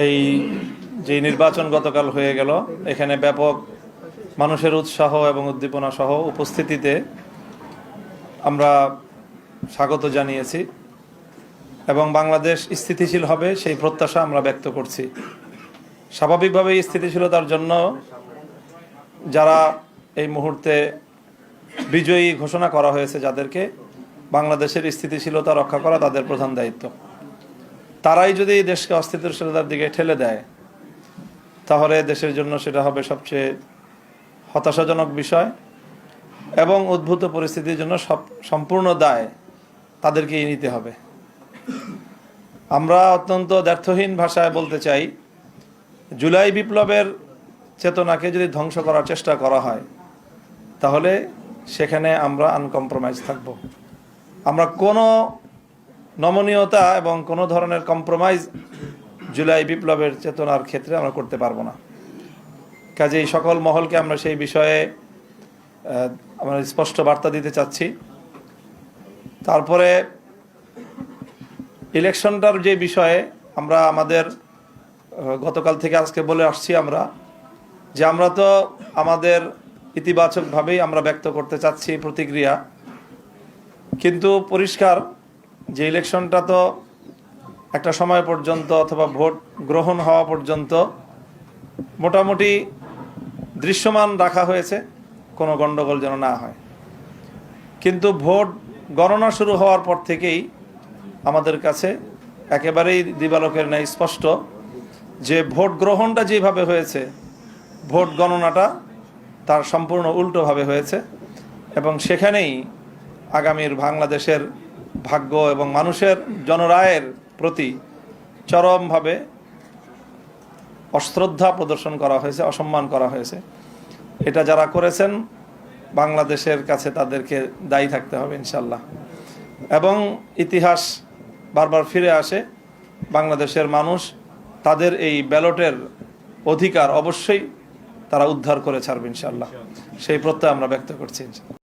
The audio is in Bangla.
এই যে নির্বাচন গতকাল হয়ে গেল, এখানে ব্যাপক মানুষের উৎসাহ এবং উদ্দীপনা সহ উপস্থিতিতে আমরা স্বাগত জানিয়েছি এবং বাংলাদেশ স্থিতিশীল হবে সেই প্রত্যাশা আমরা ব্যক্ত করছি। স্বাভাবিকভাবেই স্থিতিশীলতার জন্য যারা এই মুহূর্তে বিজয়ী ঘোষণা করা হয়েছে, যাদেরকে বাংলাদেশের স্থিতিশীলতা রক্ষা করা তাদের প্রধান দায়িত্ব, তারাই যদি দেশকে অস্থিতিশীলতার দিকে ঠেলে দেয় তাহলে দেশের জন্য সেটা হবে সবচেয়ে হতাশাজনক বিষয় এবং উদ্ভূত পরিস্থিতির জন্য সম্পূর্ণ দায় তাদেরকেই নিতে হবে। আমরা অত্যন্ত দ্ব্যর্থহীন ভাষায় বলতে চাই, জুলাই বিপ্লবের চেতনাকে যদি ধ্বংস করার চেষ্টা করা হয় তাহলে সেখানে আমরা আনকম্প্রোমাইজ থাকব। আমরা কোনো নমনীয়তা এবং কোনো ধরনের কম্প্রোমাইজ জুলাই বিপ্লবের চেতনার ক্ষেত্রে আমরা করতে পারবো না। কাজেই সকল মহলকে আমরা সেই বিষয়ে আমরা স্পষ্ট বার্তা দিতে চাচ্ছি। তারপরে ইলেকশনটার যে বিষয়ে আমরা আমাদের গতকাল থেকে আজকে বলে আসছি আমরা যে আমরা তো আমাদের ইতিবাচকভাবেই আমরা ব্যক্ত করতে চাচ্ছি প্রতিক্রিয়া, কিন্তু পরিষ্কার যে ইলেকশনটা তো একটা সময় পর্যন্ত অথবা ভোট গ্রহণ হওয়া পর্যন্ত মোটামুটি দৃশ্যমান রাখা হয়েছে, কোনো গণ্ডগোল যেন না হয়। কিন্তু ভোট গণনা শুরু হওয়ার পর থেকেই আমাদের কাছে একেবারেই দিবালোকের ন্যায় স্পষ্ট যে ভোট গ্রহণটা যেভাবে হয়েছে ভোট গণনাটা তার সম্পূর্ণ উল্টোভাবে হয়েছে এবং সেখানেই আগামীর বাংলাদেশের ভাগ্য এবং মানুষের জনরায়ের প্রতি চরমভাবে অশ্রদ্ধা প্রদর্শন করা হয়েছে, অসম্মান করা হয়েছে। এটা যারা করেছেন বাংলাদেশের কাছে তাদেরকে দায়ী থাকতে হবে ইনশাল্লাহ। এবং ইতিহাস বারবার ফিরে আসে, বাংলাদেশের মানুষ তাদের এই ব্যালটের অধিকার অবশ্যই তারা উদ্ধার করে ছাড়বে ইনশাল্লাহ, সেই প্রত্যয় আমরা ব্যক্ত করছি।